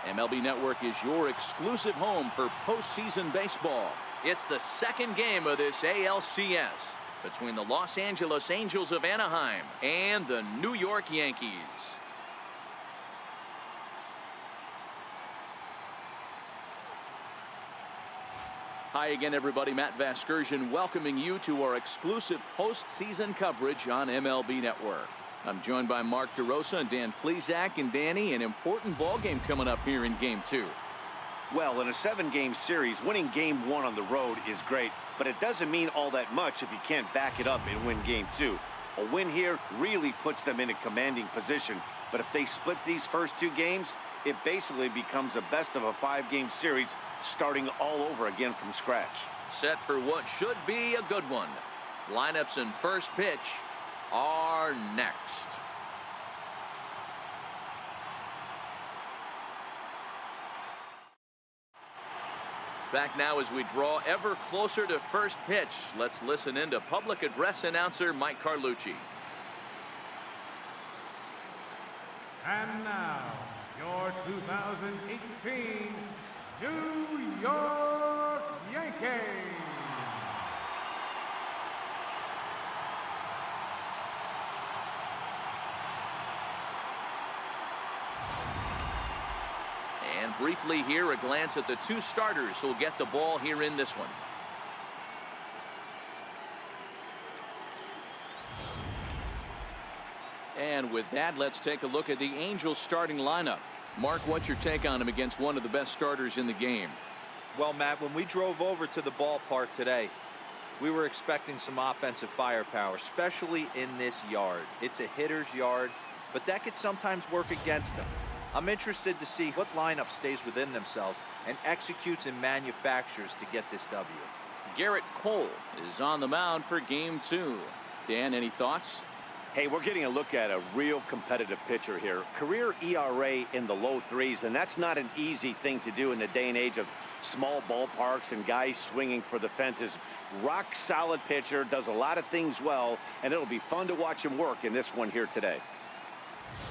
MLB Network is your exclusive home for postseason baseball. It's the second game of this ALCS between the Los Angeles Angels of Anaheim and the New York Yankees. Hi again, everybody. Matt Vasgersian welcoming you to our exclusive postseason coverage on MLB Network. I'm joined by Mark DeRosa and Dan Plesac. And Danny, an important ball game coming up here in Game 2. Well, in a 7-game series, winning Game 1 on the road is great, but it doesn't mean all that much if you can't back it up and win Game 2. A win here really puts them in a commanding position, but if they split these first 2 games, it basically becomes a best of a 5-game series starting all over again from scratch. Set for what should be a good one. Lineups and first pitch are next. Back now as we draw ever closer to first pitch. Let's listen in to public address announcer Mike Carlucci. And now, your 2018 New York Yankees. And briefly here, a glance at the 2 starters who'll get the ball here in this one. And with that, let's take a look at the Angels starting lineup. Mark, what's your take on him against one of the best starters in the game? Well, Matt, when we drove over to the ballpark today, we were expecting some offensive firepower, especially in this yard. It's a hitter's yard, but that could sometimes work against them. I'm interested to see what lineup stays within themselves and executes and manufactures to get this W. Garrett Cole is on the mound for Game 2. Dan, any thoughts? Hey, we're getting a look at a real competitive pitcher here. Career ERA in the low 3s, and that's not an easy thing to do in the day and age of small ballparks and guys swinging for the fences. Rock solid pitcher, does a lot of things well, and it'll be fun to watch him work in this one here today.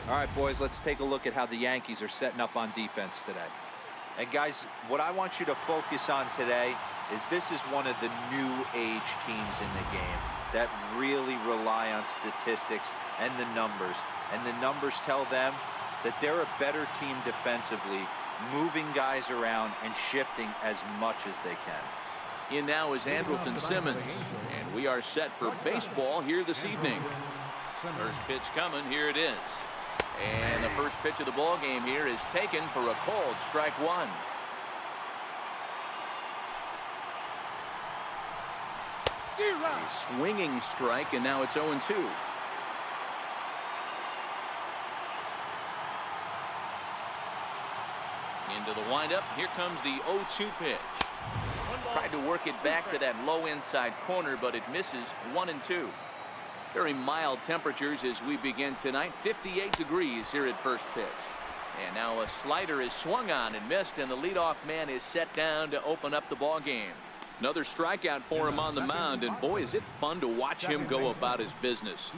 All right, boys, let's take a look at how the Yankees are setting up on defense today. And guys, what I want you to focus on today is this is one of the new age teams in the game that really rely on statistics and the numbers. And the numbers tell them that they're a better team defensively, moving guys around and shifting as much as they can. In now is Andrelton Simmons, and we are set for baseball here this evening. First pitch coming, here it is. And the first pitch of the ball game here is taken for a called strike 1. A swinging strike, and now it's 0-2. Into the windup. Here comes the 0-2 pitch. Tried to work it back to that low inside corner, but it misses. 1-2. Very mild temperatures as we begin tonight. 58 degrees here at first pitch. And now a slider is swung on and missed, and the leadoff man is set down to open up the ball game. Another strikeout for him on the mound, and boy, is it fun to watch him go about his business.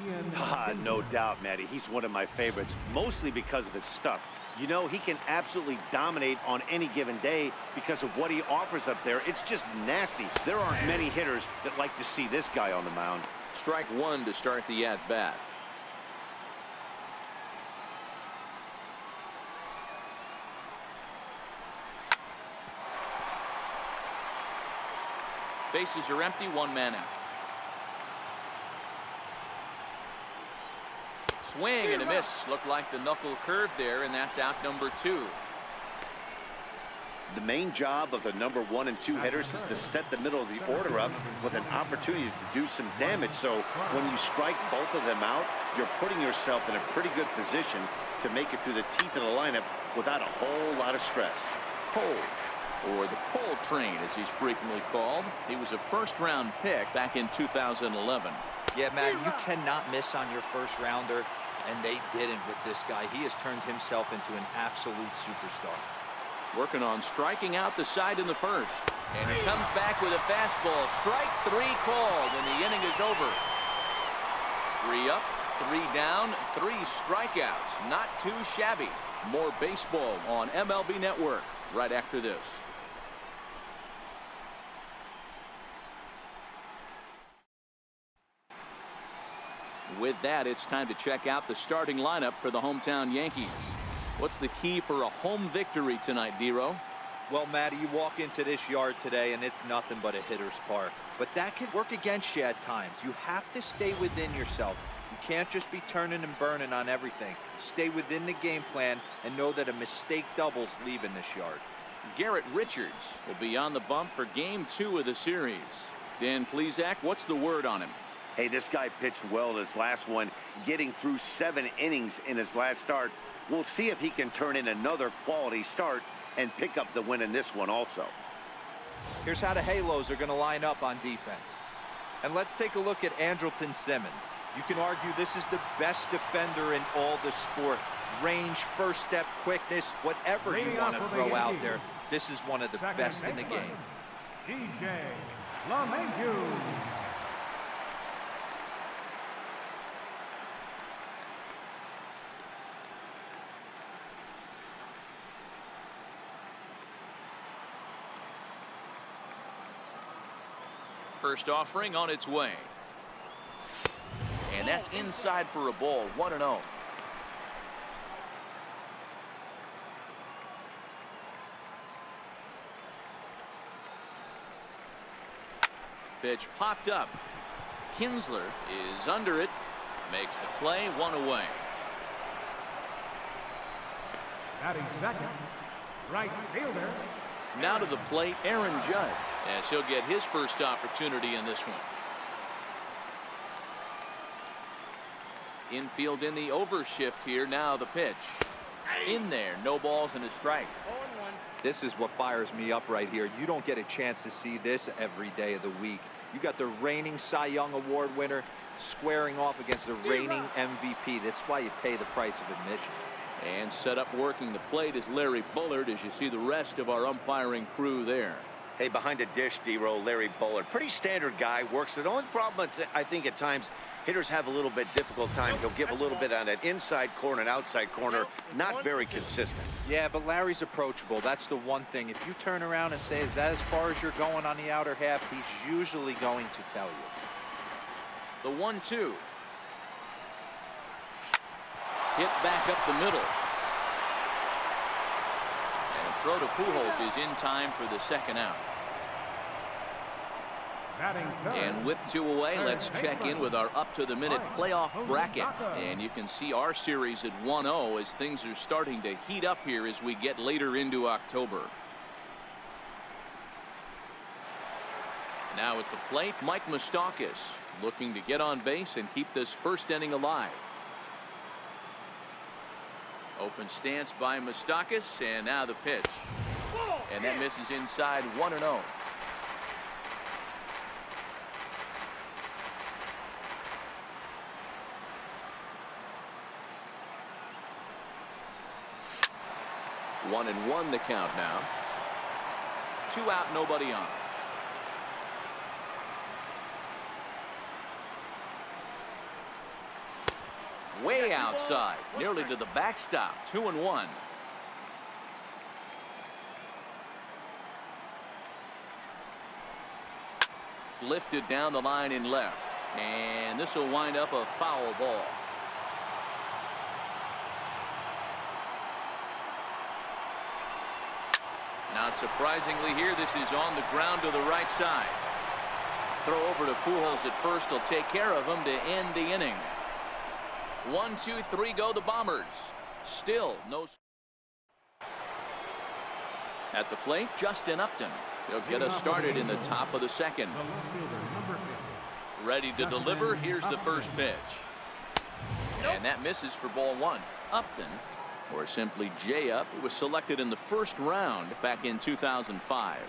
No doubt, Matty. He's one of my favorites, mostly because of his stuff. You know, he can absolutely dominate on any given day because of what he offers up there. It's just nasty. There aren't many hitters that like to see this guy on the mound. Strike 1 to start the at-bat. Bases are empty, 1 man out. Swing and a miss. Looked like the knuckle curve there, and that's out number 2. The main job of the number 1 and 2 hitters is to set the middle of the order up with an opportunity to do some damage. So when you strike both of them out, you're putting yourself in a pretty good position to make it through the teeth of the lineup without a whole lot of stress. Cole, or the Cole train as he's frequently called. He was a first-round pick back in 2011. Yeah, Matt, you cannot miss on your first rounder, and they didn't with this guy. He has turned himself into an absolute superstar. Working on striking out the side in the first. And he comes back with a fastball. Strike 3 called, and the inning is over. 3 up, 3 down, 3 strikeouts. Not too shabby. More baseball on MLB Network right after this. With that, it's time to check out the starting lineup for the hometown Yankees. What's the key for a home victory tonight, D-Row? Well, Matty, you walk into this yard today and it's nothing but a hitter's park. But that can work against you at times. You have to stay within yourself. You can't just be turning and burning on everything. Stay within the game plan and know that a mistake doubles leaving this yard. Garrett Richards will be on the bump for Game 2 of the series. Dan Plesac, what's the word on him? Hey, this guy pitched well in his last one, getting through 7 innings in his last start. We'll see if he can turn in another quality start and pick up the win in this one also. Here's how the Halos are going to line up on defense. And let's take a look at Andrelton Simmons. You can argue this is the best defender in all the sport. Range, first step, quickness, whatever you want to throw out there, this is one of the best in the game. DJ LeMahieu. First offering on its way. And that's inside for a ball, 1-0. Pitch popped up. Kinsler is under it. Makes the play, 1 away. Batting second, right fielder. Now to the plate, Aaron Judge, as he'll get his first opportunity in this one. Infield in the overshift here. Now the pitch. In there, no balls and a strike. This is what fires me up right here. You don't get a chance to see this every day of the week. You got the reigning Cy Young Award winner squaring off against the reigning MVP. That's why you pay the price of admission. And set up working the plate is Larry Bullard, as you see the rest of our umpiring crew there. Hey, behind the dish, D-Row, Larry Bullard. Pretty standard guy, works it. The only problem, I think, at times, hitters have a little bit difficult time. He'll give a little bit on that inside corner and outside corner. Not very consistent. Yeah, but Larry's approachable. That's the one thing. If you turn around and say, is that as far as you're going on the outer half, he's usually going to tell you. The 1-2. Hit back up the middle. And a throw to Pujols is in time for the second out. And with 2 away, let's check in with our up-to-the-minute playoff bracket. And you can see our series at 1-0 as things are starting to heat up here as we get later into October. Now at the plate, Mike Moustakas looking to get on base and keep this first inning alive. Open stance by Moustakas, and now the pitch. And that misses inside, 1-0. One and one the count now. 2 out, nobody on. Way outside, nearly to the backstop. 2-1. Lifted down the line in left, and this will wind up a foul ball. Not surprisingly here, this is on the ground to the right side. Throw over to Pujols at first. Will take care of him to end the inning. 1, 2, 3 go the Bombers. Still no. At the plate, Justin Upton. He'll get us started in the top of the second. Ready to deliver. Here's the first pitch. And that misses for ball 1. Upton, or simply J-Up, was selected in the first round back in 2005.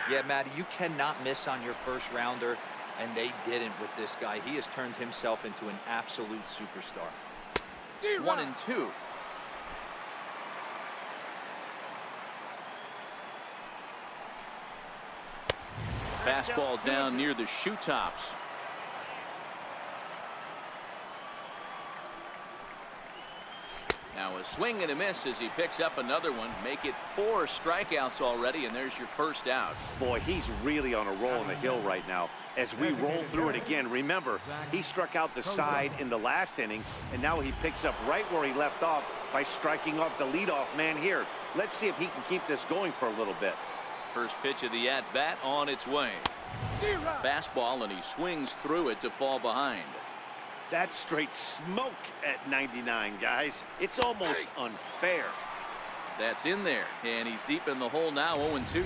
Yeah, Matty, you cannot miss on your first rounder, and they didn't with this guy. He has turned himself into an absolute superstar. 1-2. Fastball down near the shoe tops. Now Now a swing and a miss as he picks up another one. Make it 4 strikeouts already, and there's your first out. Boy, he's really on a roll on the hill right now. As we roll through it again, remember, he struck out the side in the last inning, and now he picks up right where he left off by striking off the leadoff man here. Let's see if he can keep this going for a little bit. First pitch of the at-bat on its way. Fastball, and he swings through it to fall behind. That's straight smoke at 99, guys. It's almost unfair. That's in there, and he's deep in the hole now, 0-2.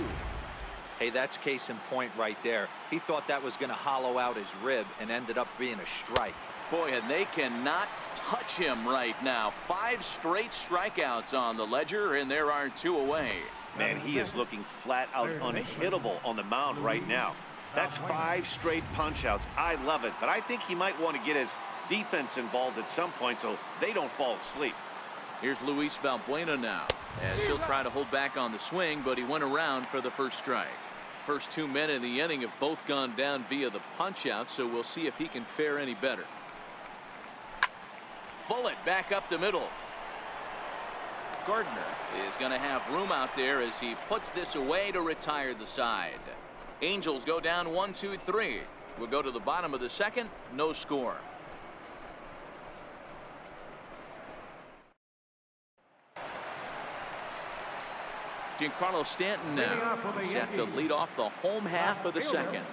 Hey, that's case in point right there. He thought that was going to hollow out his rib and ended up being a strike. Boy, and they cannot touch him right now. 5 straight strikeouts on the ledger, and there are 2 away. Man, he is looking flat out unhittable on the mound right now. That's 5 straight punch-outs. I love it, but I think he might want to get his defense involved at some point so they don't fall asleep. Here's Luis Valbuena now, as he'll try to hold back on the swing, but he went around for the first strike. First 2 men in the inning have both gone down via the punch-out, so we'll see if he can fare any better. Bullet back up the middle. Gardner is going to have room out there as he puts this away to retire the side. Angels go down 1-2-3. We'll go to the bottom of the second. No score. Giancarlo Stanton now set to lead off the home half of the second.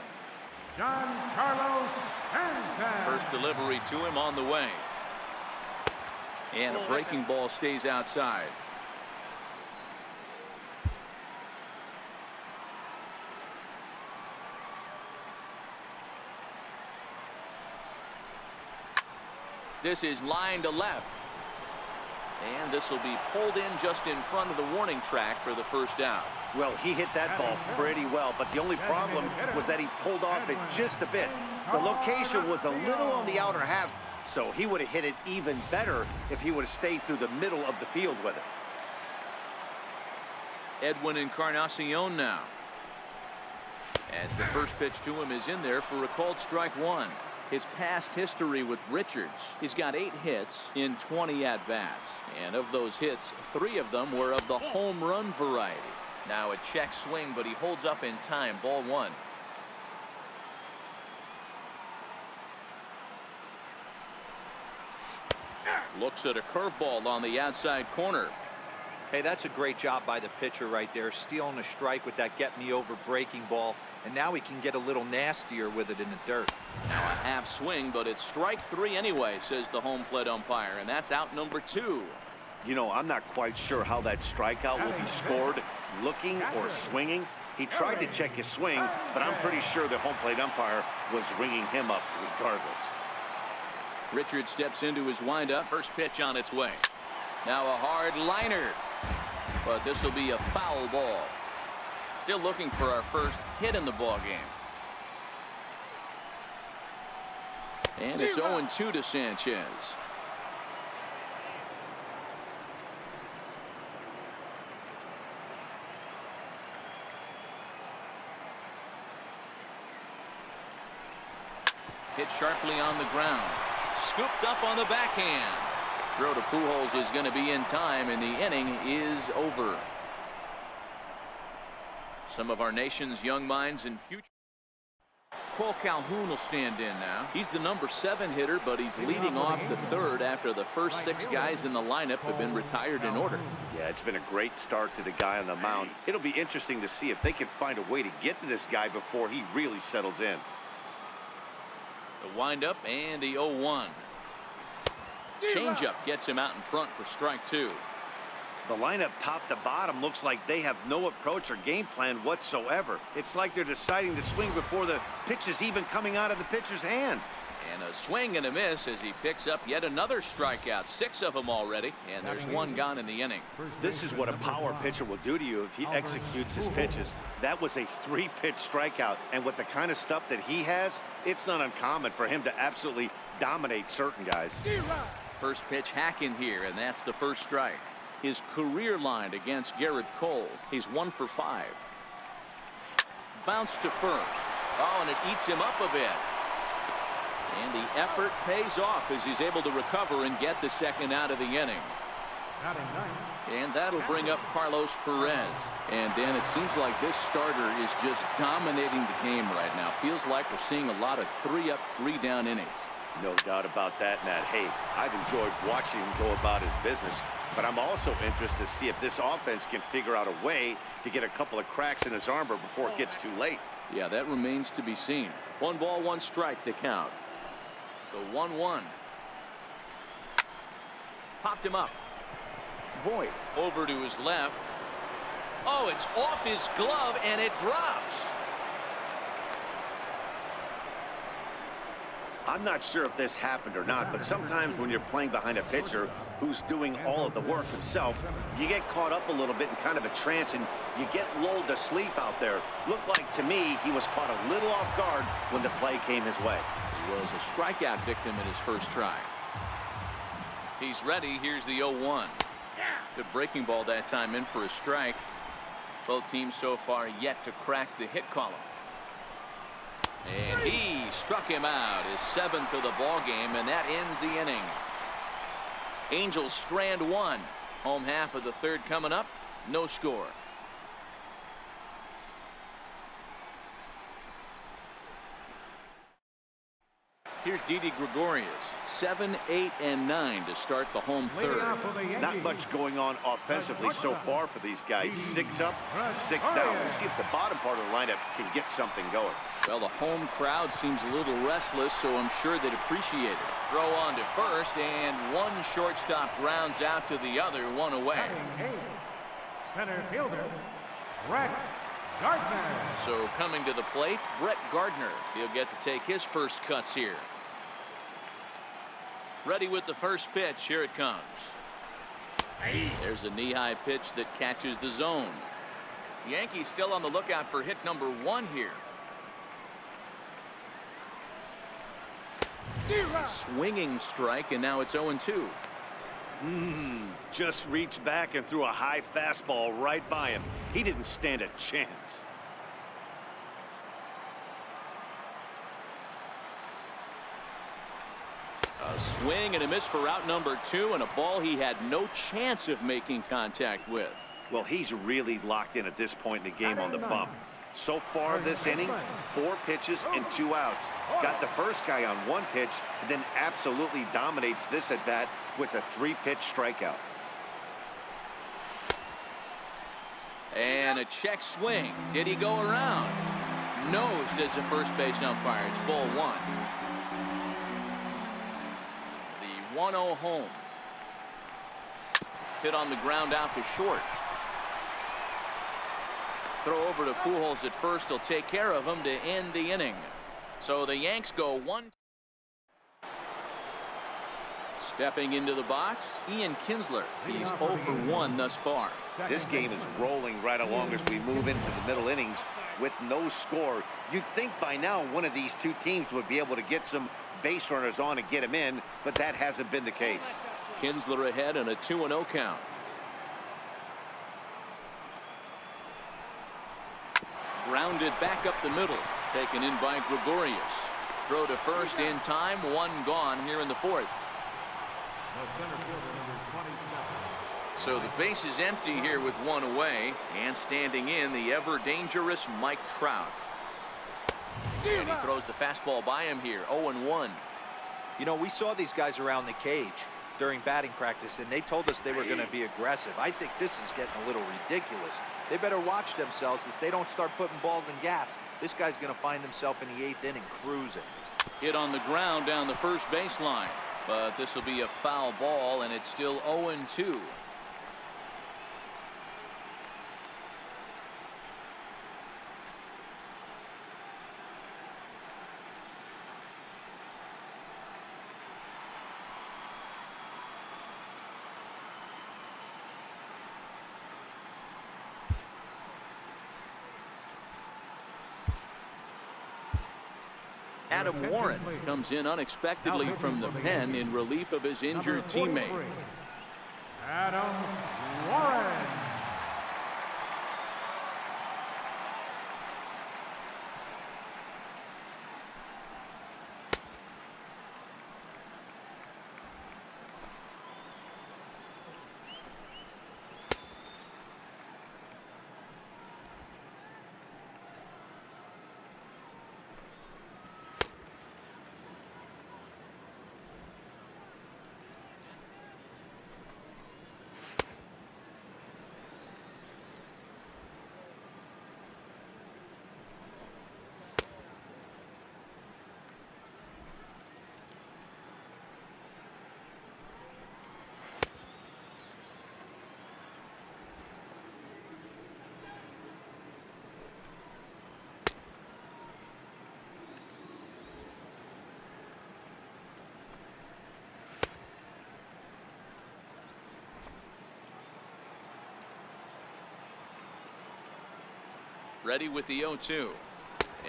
Giancarlo Stanton. First delivery to him on the way. And a breaking ball stays outside. This is line to left. And this will be pulled in just in front of the warning track for the first out. Well, he hit that ball pretty well, but the only problem was that he pulled off it just a bit. The location was a little on the outer half, so he would have hit it even better if he would have stayed through the middle of the field with it. Edwin Encarnacion now, as the first pitch to him is in there for a called strike 1. His past history with Richards, he's got 8 hits in 20 at-bats, and of those hits, 3 of them were of the home run variety. Now a check swing, but he holds up in time. Ball 1. Looks at a curveball on the outside corner. Hey, that's a great job by the pitcher right there, stealing a strike with that get-me-over breaking ball, and now he can get a little nastier with it in the dirt. Now a half swing, but it's strike 3 anyway, says the home plate umpire, and that's out number 2. You know, I'm not quite sure how that strikeout will be scored, looking or swinging. He tried to check his swing, but I'm pretty sure the home plate umpire was ringing him up regardless. Richards steps into his windup. First pitch on its way. Now a hard liner, but this will be a foul ball. Still looking for our first hit in the ball game. And it's 0-2 to Sanchez. Hit sharply on the ground. Scooped up on the backhand. Throw to Pujols is going to be in time, and the inning is over. Some of our nation's young minds and future. Cole Calhoun will stand in now. He's the number 7 hitter, but he's leading off the 3rd after the first 6 guys in the lineup have been retired in order. Yeah, it's been a great start to the guy on the mound. It'll be interesting to see if they can find a way to get to this guy before he really settles in. The windup and the 0-1. Changeup gets him out in front for strike 2. The lineup top to bottom looks like they have no approach or game plan whatsoever. It's like they're deciding to swing before the pitch is even coming out of the pitcher's hand. And a swing and a miss as he picks up yet another strikeout. 6 of them already, and there's 1 gone in the inning. This is what a power pitcher will do to you if he executes his pitches. That was a 3-pitch strikeout, and with the kind of stuff that he has, it's not uncommon for him to absolutely dominate certain guys. First pitch hack in here, and that's the first strike. His career line against Garrett Cole. He's 1 for 5. Bounce to first. Oh, and it eats him up a bit. And the effort pays off as he's able to recover and get the second out of the inning. Batting ninth. And that'll bring up Carlos Perez. And Dan, it seems like this starter is just dominating the game right now. Feels like we're seeing a lot of 3-up, 3-down innings. No doubt about that, Matt. Hey, I've enjoyed watching him go about his business, but I'm also interested to see if this offense can figure out a way to get a couple of cracks in his armor before it gets too late. Yeah, that remains to be seen. 1 ball, 1 strike, the count. The 1-1. Popped him up. Voigt over to his left. Oh, it's off his glove and it drops. I'm not sure if this happened or not, but sometimes when you're playing behind a pitcher who's doing all of the work himself, you get caught up a little bit in kind of a trance and you get lulled to sleep out there. Looked like to me he was caught a little off guard when the play came his way. He was a strikeout victim in his first try. He's ready. Here's the 0-1. Good breaking ball that time, in for a strike. Both teams so far yet to crack the hit column. And he struck him out, his 7th of the ball game, and that ends the inning. Angels strand 1. Home half of the 3rd coming up. No score. Here's Didi Gregorius. 7, 8, and 9 to start the home 3rd. Not much going on offensively so far for these guys. 6 up, 6 down. We'll see if the bottom part of the lineup can get something going. Well, the home crowd seems a little restless, so I'm sure they'd appreciate it. Throw on to first, and one shortstop grounds out to the other, 1 away. Center fielder, Brett Gardner. So coming to the plate, Brett Gardner. He'll get to take his first cuts here. Ready with the first pitch. Here it comes. There's a knee-high pitch that catches the zone. Yankees still on the lookout for hit number 1 here. Swinging strike, and now it's 0-2. Just reached back and threw a high fastball right by him. He didn't stand a chance. A swing and a miss for out number 2, and a ball he had no chance of making contact with. Well, he's really locked in at this point in the game on the bump. So far this inning, 4 pitches and 2 outs. Got the first guy on 1 pitch, and then absolutely dominates this at bat with a 3-pitch strikeout. And a check swing. Did he go around? No, says the first base umpire. It's ball 1. The 1-0 home. Hit on the ground out to short. Throw over to Pujols at first. He'll take care of him to end the inning. So the Yanks go 1. Stepping into the box, Ian Kinsler. He's 0 for 1 thus far. This game is rolling right along as we move into the middle innings with no score. You'd think by now one of these 2 teams would be able to get some base runners on and get them in, but that hasn't been the case. Kinsler ahead and a 2-0 count. Grounded back up the middle. Taken in by Gregorius. Throw to first in time. 1 gone here in the 4th. So the base is empty here with 1 away. And standing in, the ever-dangerous Mike Trout. And he throws the fastball by him here. 0-1. You know, we saw these guys around the cage during batting practice, and they told us they were going to be aggressive. I think this is getting a little ridiculous. They better watch themselves. If they don't start putting balls in gaps, this guy's going to find himself in the 8th inning cruising. Hit on the ground down the first baseline. But this will be a foul ball, and it's still 0-2. Adam Warren comes in unexpectedly from the pen in relief of his injured teammate. Adam Warren. Ready with the 0-2.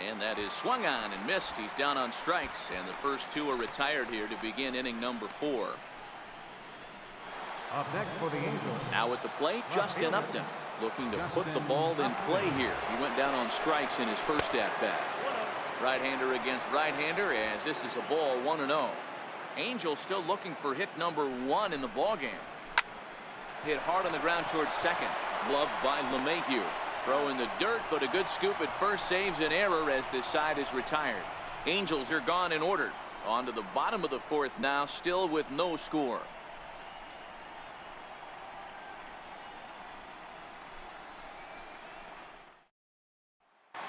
And that is swung on and missed. He's down on strikes, and the first two are retired here to begin inning number 4. Up next for the Angels. Now at the plate, Justin Upton looking to put the ball in play here. He went down on strikes in his first at-bat. Right-hander against right-hander, as this is a ball 1-0. Angels still looking for hit number 1 in the ballgame. Hit hard on the ground towards second. Gloved by LeMahieu. Throw in the dirt, but a good scoop at first saves an error as this side is retired. Angels are gone in order. On to the bottom of the 4th now, still with no score.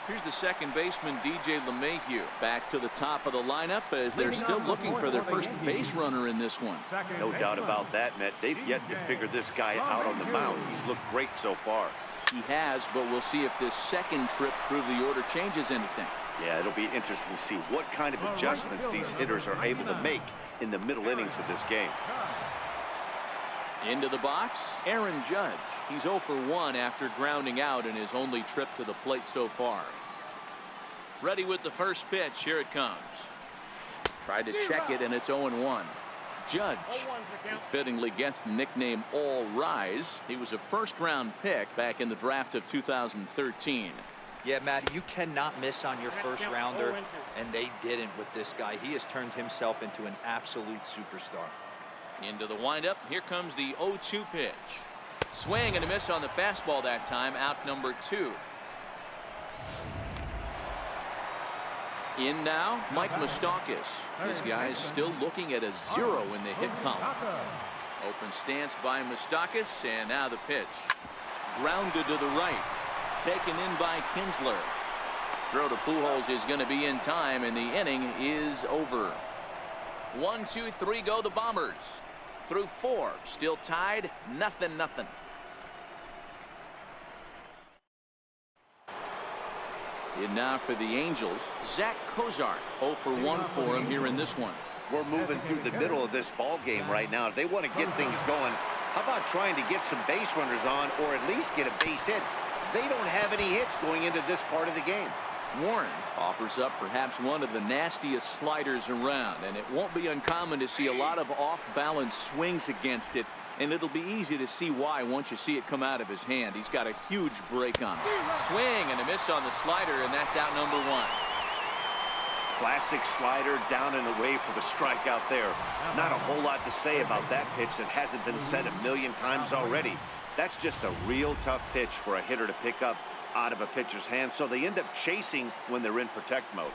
Here's the second baseman, DJ LeMahieu, back to the top of the lineup as they're still looking for their first base runner in this one. No doubt about that, Matt. They've yet to figure this guy out on the mound. He's looked great so far. He has, but we'll see if this second trip through the order changes anything. Yeah, it'll be interesting to see what kind of adjustments these hitters are able to make in the middle innings of this game. Into the box, Aaron Judge. He's 0 for 1 after grounding out in his only trip to the plate so far. Ready with the first pitch. Here it comes. Tried to check it, and it's 0-1. Judge, who fittingly gets the nickname All Rise. He was a first-round pick back in the draft of 2013. Yeah, Matt, you cannot miss on your first rounder, and they didn't with this guy. He has turned himself into an absolute superstar. Into the windup. Here comes the 0-2 pitch. Swing and a miss on the fastball that time. Out number 2. In now, Mike Moustakas. This guy is still looking at a 0 in the hit column. Open stance by Moustakas, and now the pitch. Grounded to the right. Taken in by Kinsler. Throw to Pujols is going to be in time, and the inning is over. 1, 2, 3 go the Bombers. Through 4, still tied, 0-0. In now for the Angels, Zach Kozart. 0 for 1 for him here in this one. We're moving through the middle of this ball game right now. If they want to get things going, how about trying to get some base runners on, or at least get a base hit? They don't have any hits going into this part of the game. Warren offers up perhaps one of the nastiest sliders around, and it won't be uncommon to see a lot of off-balance swings against it, and it'll be easy to see why once you see it come out of his hand. He's got a huge break on it. Swing and a miss on the slider, and that's out number 1. Classic slider down and away for the strikeout there. Not a whole lot to say about that pitch that hasn't been said a million times already. That's just a real tough pitch for a hitter to pick up out of a pitcher's hand, so they end up chasing when they're in protect mode.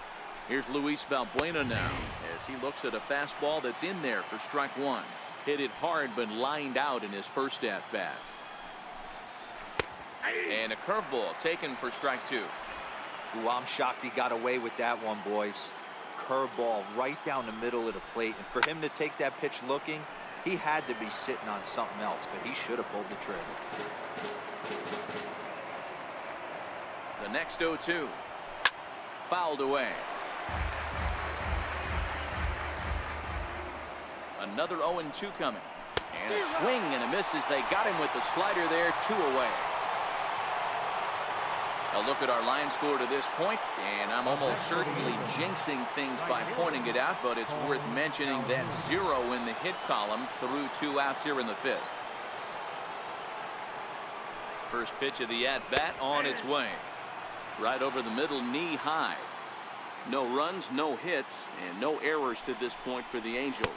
Here's Luis Valbuena now as he looks at a fastball that's in there for strike 1. Hit it hard but lined out in his first at-bat. And a curveball taken for strike 2. Ooh, I'm shocked he got away with that one, boys. Curveball right down the middle of the plate, and for him to take that pitch looking, he had to be sitting on something else, but he should have pulled the trigger. The next 0-2. Fouled away. Another 0-2 coming. And a swing and a miss as they got him with the slider there. 2 away. A look at our line score to this point, and I'm almost certainly jinxing things by pointing it out, but it's worth mentioning that 0 in the hit column through 2 outs here in the 5th. First pitch of the at-bat on its way. Right over the middle, knee high. No runs, no hits, and no errors to this point for the Angels.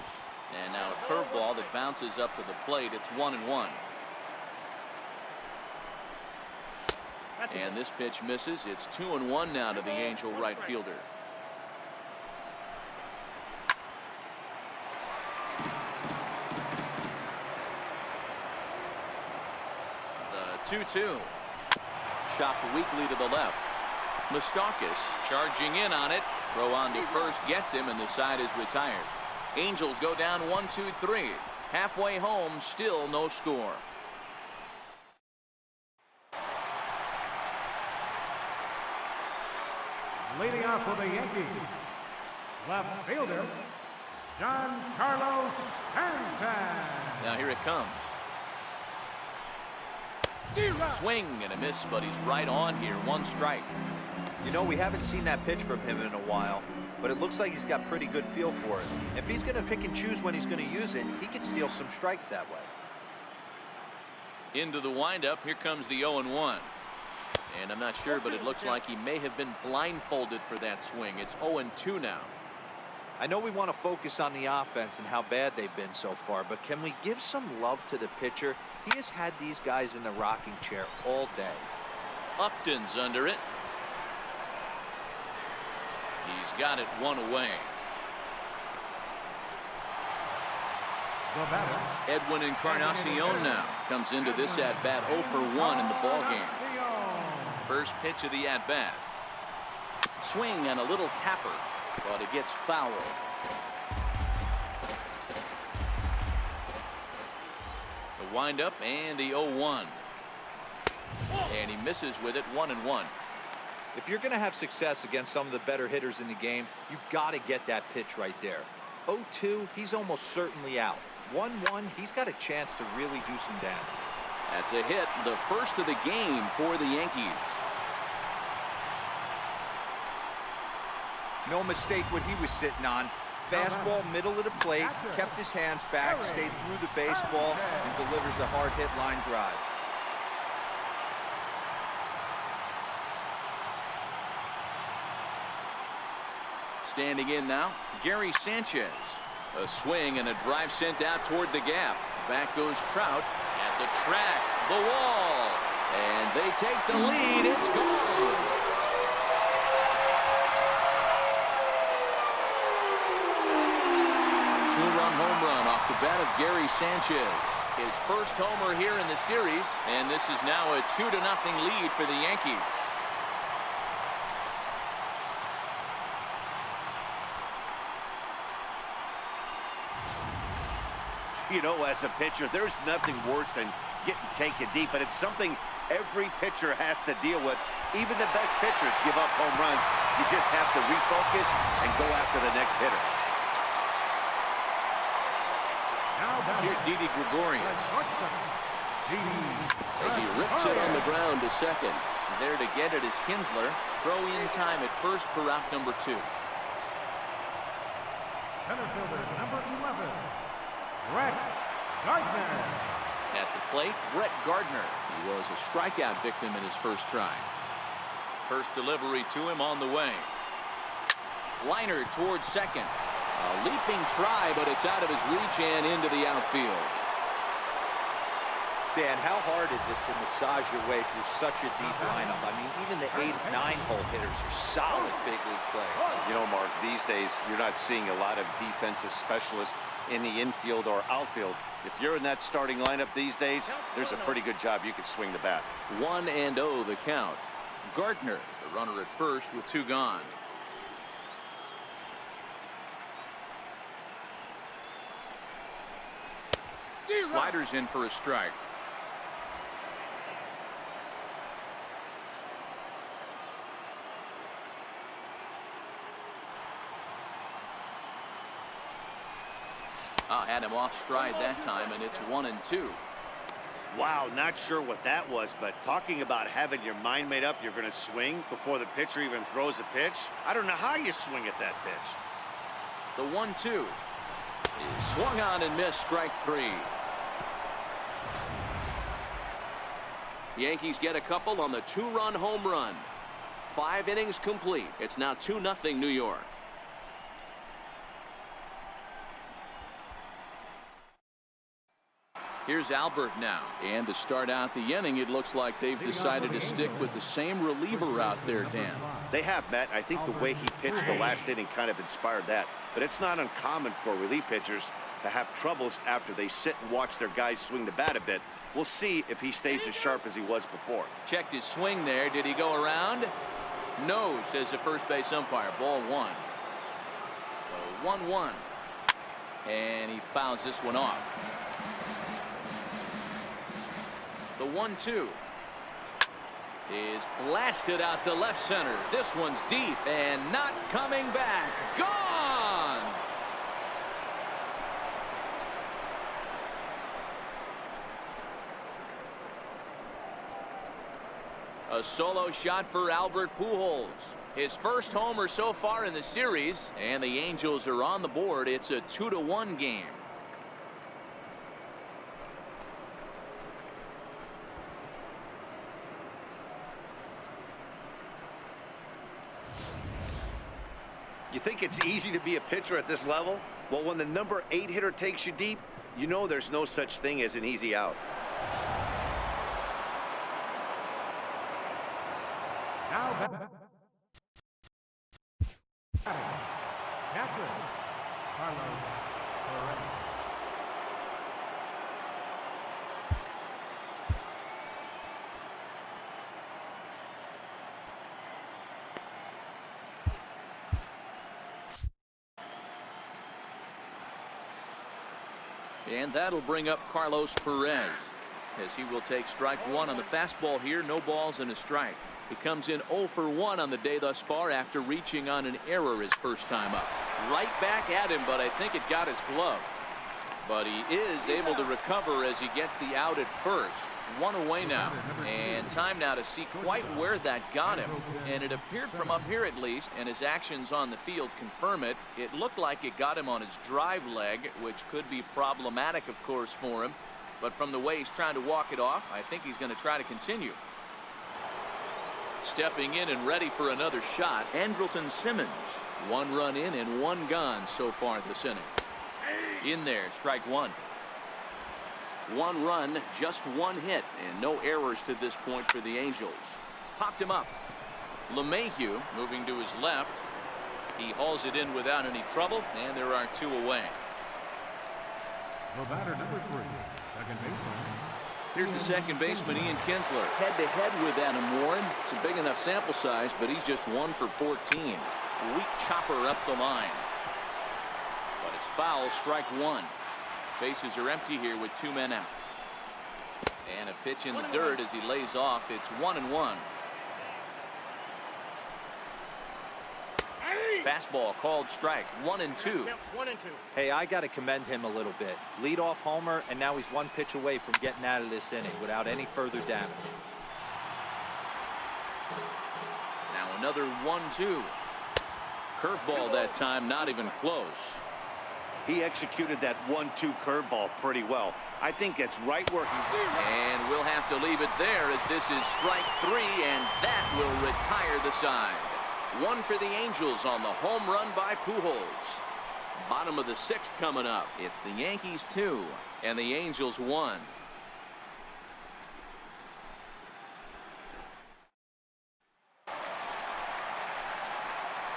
And now a curveball that bounces up to the plate. It's 1-1. And this pitch misses. It's 2-1 now to the Angel right fielder. The 2-2. Chopped weakly to the left. Moustakas charging in on it. Throw on to first gets him, and the side is retired. Angels go down 1-2-3. Halfway home, still no score. Leading off for the Yankees, left fielder, Giancarlo Stanton. Now here it comes. Swing and a miss, but he's right on here. One strike. You know, we haven't seen that pitch from him in a while, but it looks like he's got pretty good feel for it. If he's going to pick and choose when he's going to use it, he could steal some strikes that way. Into the windup. Here comes the 0-1. And I'm not sure, but it looks like he may have been blindfolded for that swing. It's 0-2 now. I know we want to focus on the offense and how bad they've been so far, but can we give some love to the pitcher? He has had these guys in the rocking chair all day. Upton's under it. He's got it one away. The batter, Edwin Encarnacion now comes into this at-bat 0 for 1 in the ballgame. First pitch of the at-bat. Swing and a little tapper, but it gets foul. The windup and the 0-1. And he misses with it. 1-1. If you're going to have success against some of the better hitters in the game, you've got to get that pitch right there. 0-2, he's almost certainly out. 1-1, he's got a chance to really do some damage. That's a hit, the first of the game for the Yankees. No mistake what he was sitting on. Fastball, middle of the plate, kept his hands back, stayed through the baseball, and delivers a hard hit line drive. Standing in now, Gary Sanchez. A swing and a drive sent out toward the gap. Back goes Trout at the track, the wall, and they take the lead. It's gone. Two-run home run off the bat of Gary Sanchez. His first homer here in the series, and this is now a 2-0 lead for the Yankees. You know, as a pitcher, there's nothing worse than getting taken deep, but it's something every pitcher has to deal with. Even the best pitchers give up home runs. You just have to refocus and go after the next hitter. Here's Didi Gregorius. As he rips it on the ground to second. There to get it is Kinsler. Throw in time at first for out number 2. Center fielder, number 11, Brett Gardner. At the plate, Brett Gardner. He was a strikeout victim in his first try. First delivery to him on the way. Liner towards second. A leaping try, but it's out of his reach and into the outfield. Dan, how hard is it to massage your way through such a deep lineup? I mean, even the 8 and 9 hole hitters are solid big league players. You know, Mark, these days you're not seeing a lot of defensive specialists in the infield or outfield. If you're in that starting lineup these days, there's a pretty good job you could swing the bat. 1-0 the count. Gardner, the runner at first with 2 gone. Sliders in for a strike. Had him off stride that time, and it's 1-2. Wow, not sure what that was, but talking about having your mind made up, you're going to swing before the pitcher even throws a pitch. I don't know how you swing at that pitch. The 1-2 is swung on and missed. Strike 3. Yankees get a couple on the 2-run home run. 5 innings complete. It's now 2-0 New York. Here's Albert now. And to start out the inning, it looks like they've decided to stick with the same reliever out there, Dan. They have, Matt. I think the way he pitched the last inning kind of inspired that. But it's not uncommon for relief pitchers to have troubles after they sit and watch their guys swing the bat a bit. We'll see if he stays as sharp as he was before. Checked his swing there. Did he go around? No, says the first base umpire. Ball 1. So 1-1. And he fouls this one off. The 1-2 is blasted out to left center. This one's deep and not coming back. Gone! A solo shot for Albert Pujols. His first homer so far in the series, and the Angels are on the board. It's a 2-1 game. You think it's easy to be a pitcher at this level? Well, when the number 8 hitter takes you deep, you know there's no such thing as an easy out. Now back. Catcher, Carlos Correa. And that'll bring up Carlos Perez, as he will take strike one on the fastball here. No balls and a strike. He comes in 0 for 1 on the day thus far after reaching on an error his first time up. Right back at him, but I think it got his glove. But he is able to recover as he gets the out at first. One away now, and time now to see quite where that got him. And it appeared from up here at least, and his actions on the field confirm it. It looked like it got him on his drive leg, which could be problematic, of course, for him. But from the way he's trying to walk it off, I think he's going to try to continue. Stepping in and ready for another shot, Andrelton Simmons. 1 run in and 1 gone so far this inning. In there, strike one. 1 run, just 1 hit, and no errors to this point for the Angels. Popped him up. LeMahieu moving to his left. He hauls it in without any trouble, and there are 2 away. The batter, number 3, second baseman. Here's the second baseman, Ian Kinsler. Head-to-head with Adam Warren. It's a big enough sample size, but he's just 1 for 14. Weak chopper up the line. But it's foul, strike one. Bases are empty here with 2 men out. And a pitch in the dirt as he lays off. It's 1-1. Fastball called strike. 1-2. Hey, I got to commend him a little bit. Leadoff homer, and now he's 1 pitch away from getting out of this inning without any further damage. Now another 1-2. Curveball that time, not even close. He executed that 1-2 curveball pretty well. I think that's right where he's. And we'll have to leave it there as this is strike 3, and that will retire the side. 1 for the Angels on the home run by Pujols. Bottom of the 6th coming up. It's the Yankees 2 and the Angels 1.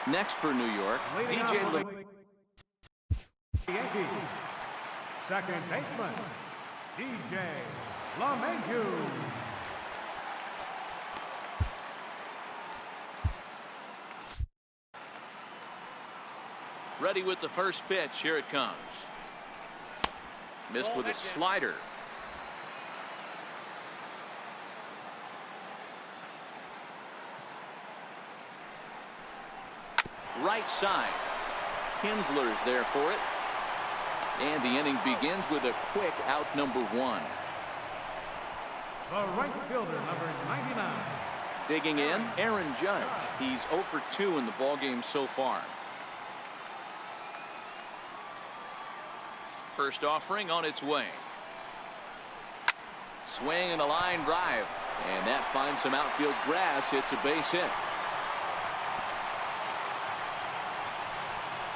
Next for New York, Leading DJ off for the Yankees, second baseman, DJ LeMahieu. Ready with the first pitch. Here it comes. Missed with a slider. Right side. Kinsler's there for it. And the inning begins with a quick out number 1. The right fielder, number 99. Digging in, Aaron Judge. He's 0 for 2 in the ballgame so far. First offering on its way. Swing and a line drive. And that finds some outfield grass. It's a base hit.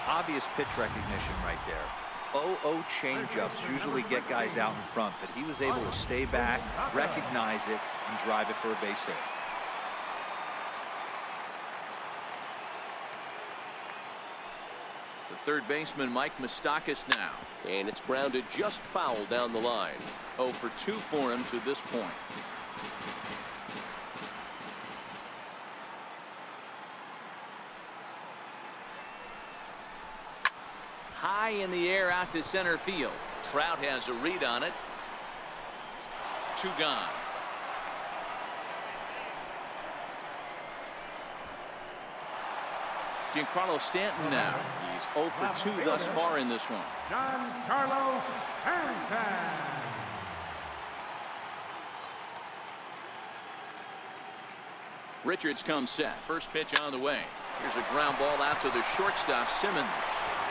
Obvious pitch recognition right there. 0-0 changeups usually get guys out in front, but he was able to stay back, recognize it, and drive it for a base hit. The third baseman, Mike Moustakas now. And it's grounded just foul down the line. 0 for 2 for him to this point. High in the air out to center field. Trout has a read on it. 2 gone. Giancarlo Stanton now. He's 0 for 2 thus far in this one. Giancarlo Stanton. Richards comes set. First pitch on the way. Here's a ground ball out to the shortstop, Simmons.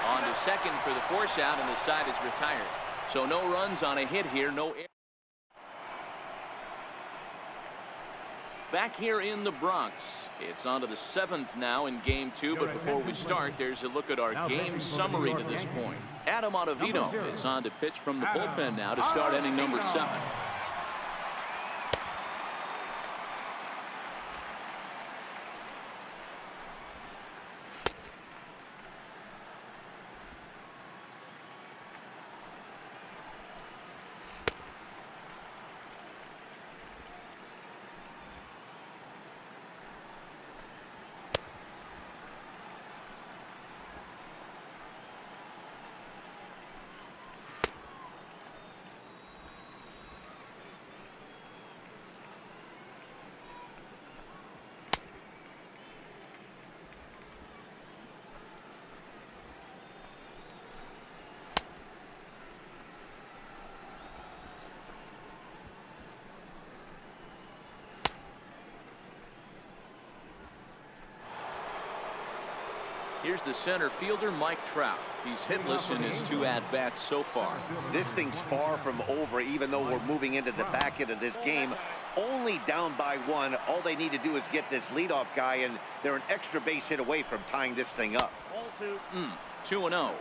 On to second for the force out, and the side is retired. So no runs on a hit here. No error. Back here in the Bronx, it's on to the 7th now in game 2. But before we start, there's a look at our game summary to this point. Adam Ottavino is on to pitch from the bullpen now to start inning number 7. Here's the center fielder, Mike Trout. He's hitless in his 2 at-bats so far. This thing's far from over, even though we're moving into the back end of this game. Only down by 1. All they need to do is get this leadoff guy, and they're an extra base hit away from tying this thing up. 2-0.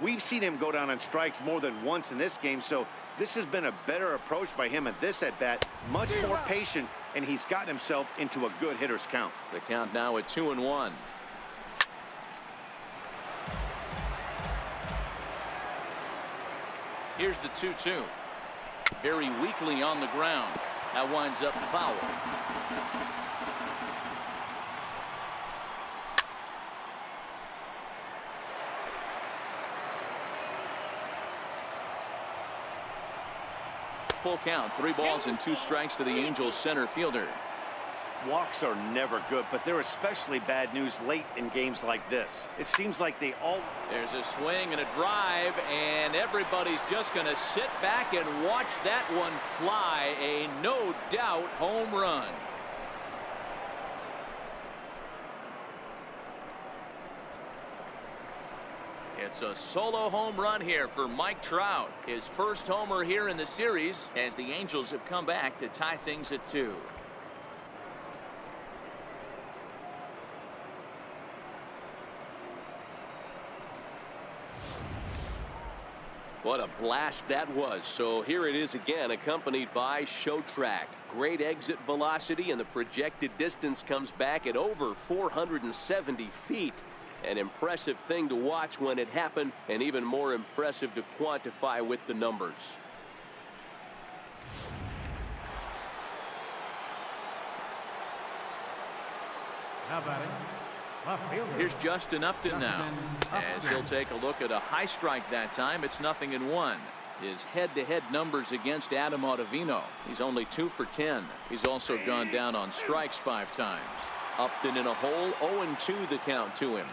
We've seen him go down on strikes more than once in this game, so this has been a better approach by him at this at-bat. Much more patient, and he's gotten himself into a good hitter's count. The count now at 2-1. Here's the 2-2. Very weakly on the ground. That winds up foul. Full count. 3 balls and 2 strikes to the Angels center fielder. Walks are never good, but they're especially bad news late in games like this. It seems like they all... There's a swing and a drive, and everybody's just going to sit back and watch that one fly. A no-doubt home run. It's a solo home run here for Mike Trout. His first homer here in the series as the Angels have come back to tie things at 2. What a blast that was. So here it is again, accompanied by Show Track. Great exit velocity, and the projected distance comes back at over 470 feet. An impressive thing to watch when it happened, and even more impressive to quantify with the numbers. How about it? Here's Justin Upton now, as he'll take a look at a high strike that time. It's 0-1. His head-to-head numbers against Adam Ottavino. He's only 2 for 10. He's also gone down on strikes 5 times. Upton in a hole, 0-2 the count to him.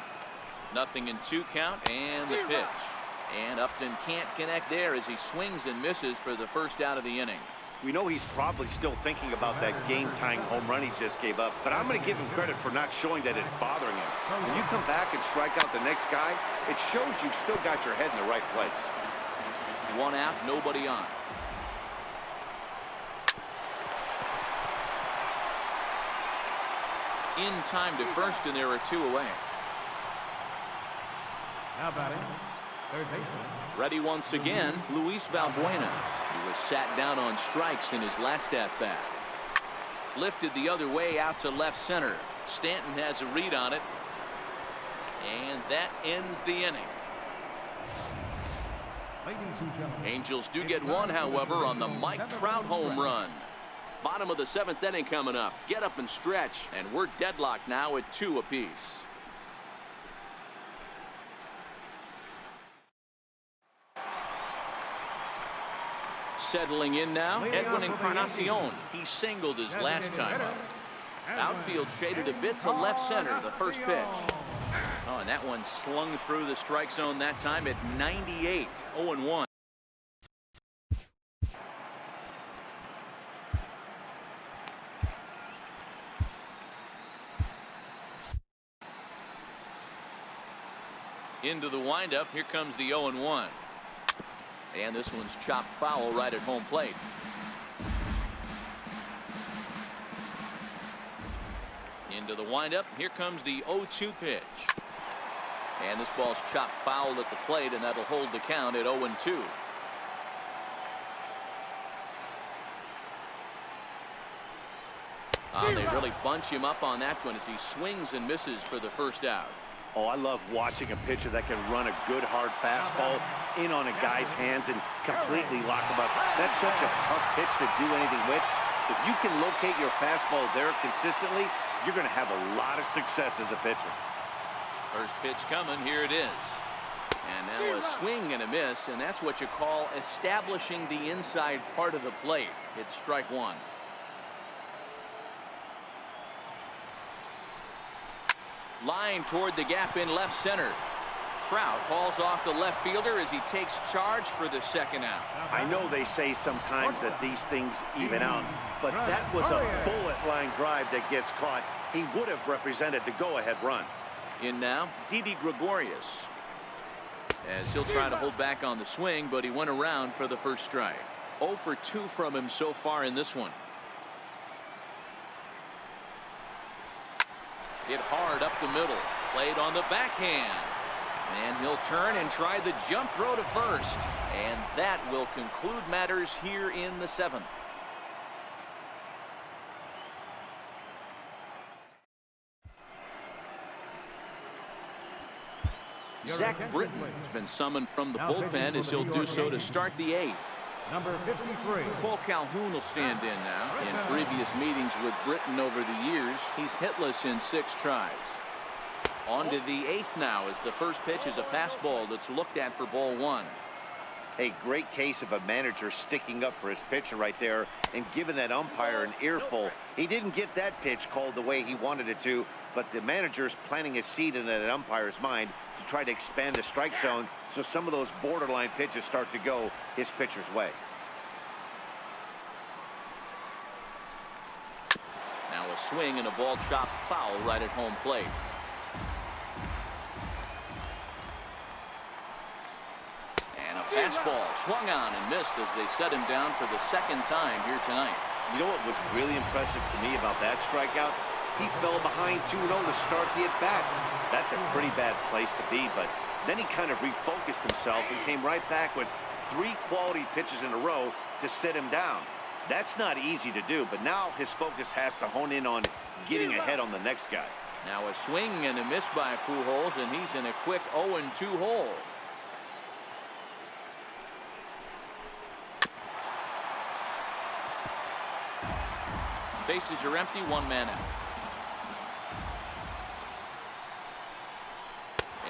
0-2 count, and the pitch. And Upton can't connect there as he swings and misses for the first out of the inning. We know he's probably still thinking about that game-tying home run he just gave up, but I'm going to give him credit for not showing that it's bothering him. When you come back and strike out the next guy, it shows you've still got your head in the right place. 1 out, nobody on. In time to first, and there are 2 away. How about it? Third baseman. Ready once again, Luis Valbuena. He was sat down on strikes in his last at-bat. Lifted the other way out to left center. Stanton has a read on it. And that ends the inning. Angels do get 1, however, on the Mike Trout home run. Bottom of the 7th inning coming up. Get up and stretch, and we're deadlocked now at 2 apiece. Settling in now, Edwin Encarnacion. He singled his last time up. Outfield shaded a bit to left center, the first pitch. Oh, and that one slung through the strike zone that time at 98, 0-1. Into the windup. Here comes the 0-1. And this one's chopped foul right at home plate. Into the windup. Here comes the 0-2 pitch. And this ball's chopped foul at the plate, and that'll hold the count at 0-2. They really bunch him up on that one as he swings and misses for the first out. Oh, I love watching a pitcher that can run a good hard fastball in on a guy's hands and completely lock him up. That's such a tough pitch to do anything with. If you can locate your fastball there consistently, you're going to have a lot of success as a pitcher. First pitch coming. Here it is. And now a swing and a miss, and that's what you call establishing the inside part of the plate. It's strike one. Line toward the gap in left center. Trout hauls off the left fielder as he takes charge for the second out. I know they say sometimes that these things even out, but that was a bullet line drive that gets caught. He would have represented the go-ahead run. In now, Didi Gregorius. As he'll try to hold back on the swing, but he went around for the first strike. 0 for 2 from him so far in this one. Hit hard up the middle. Played on the backhand. And he'll turn and try the jump throw to first. And that will conclude matters here in the 7th. Zach Britton has been summoned from the bullpen as he'll do so to start the 8th. Number 53. Paul Calhoun will stand in now. In previous meetings with Britton over the years, he's hitless in 6 tries. On to the 8th now as the first pitch is a fastball that's looked at for ball 1. A great case of a manager sticking up for his pitcher right there and giving that umpire an earful. He didn't get that pitch called the way he wanted it to, but the manager's planting a seed in that umpire's mind to try to expand the strike zone so some of those borderline pitches start to go his pitcher's way. Now a swing and a ball chopped foul right at home plate. And a fastball swung on and missed as they set him down for the second time here tonight. You know what was really impressive to me about that strikeout? He fell behind 2-0 to start the at-bat. That's a pretty bad place to be, but then he kind of refocused himself and came right back with 3 quality pitches in a row to sit him down. That's not easy to do, but now his focus has to hone in on getting ahead on the next guy. Now a swing and a miss by Pujols, and he's in a quick 0-2 hole. Bases are empty, 1 man out.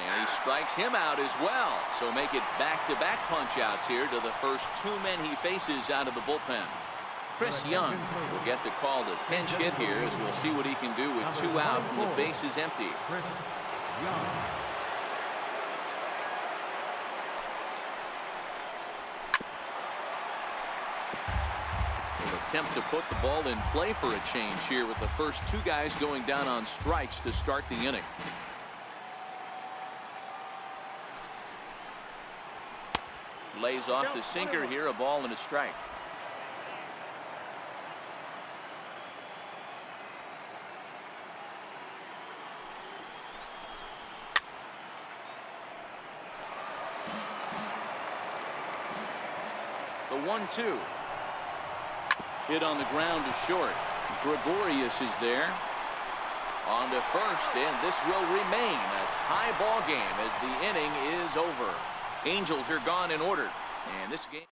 And he strikes him out as well. So make it back-to-back punch-outs here to the first 2 men he faces out of the bullpen. Chris Young will get the call to pinch hit here as we'll see what he can do with 2 out and the bases empty. Chris Young. Attempt to put the ball in play for a change here with the first 2 guys going down on strikes to start the inning. Lays off the sinker here, a ball and a strike. The 1-2. Hit on the ground to short. Gregorius is there. On to first, and this will remain a tie ball game as the inning is over. Angels are gone in order. And this game,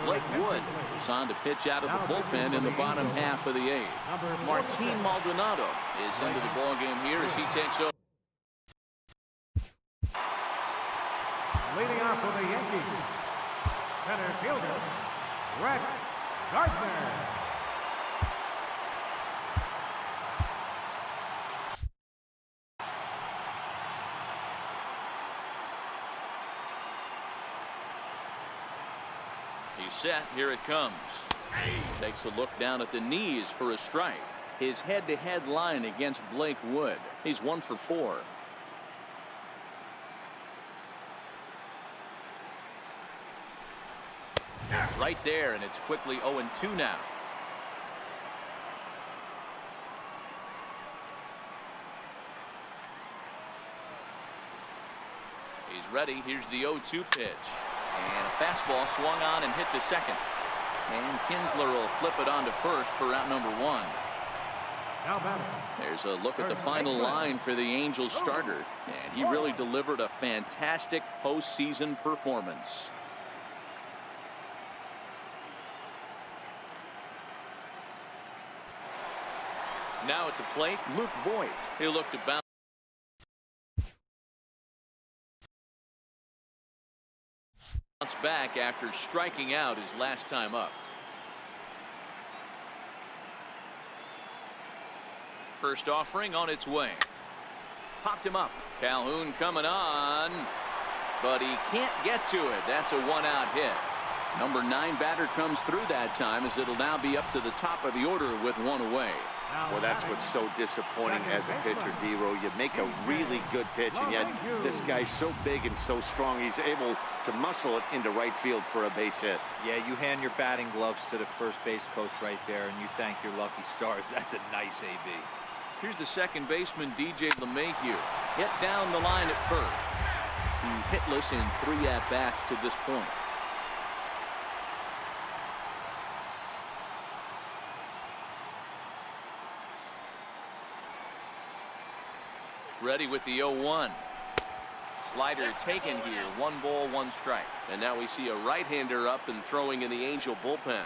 Blake Wood is on to pitch out of the bullpen in the bottom half of the 8th. Martin Maldonado is into the ball game here as he takes over. Leading off for the Yankees, center fielder, Brett Gardner. He's set. Here it comes. Takes a look down at the knees for a strike. His head-to-head line against Blake Wood. He's 1 for 4. right there, and it's quickly 0-2 now. He's ready. Here's the 0-2 pitch. And a fastball swung on and hit to second. And Kinsler will flip it on to first for out number 1. Now batting. There's a look at the final line for the Angels starter. And he really delivered a fantastic postseason performance. Now at the plate, Luke Voigt. He'll look to bounce back after striking out his last time up. First offering on its way. Popped him up. Calhoun coming on, but he can't get to it. That's a 1-out hit. Number 9 batter comes through that time, as it'll now be up to the top of the order with 1 away. Well, that's what's so disappointing as a pitcher, D-Row. You make a really good pitch, and yet this guy's so big and so strong, he's able to muscle it into right field for a base hit. Yeah, you hand your batting gloves to the first base coach right there, and you thank your lucky stars. That's a nice AB. Here's the second baseman, DJ LeMahieu. Hit down the line at first. He's hitless in 3 at-bats to this point. Ready with the 0-1. Slider taken here. 1 ball, 1 strike. And now we see a right-hander up and throwing in the Angel bullpen.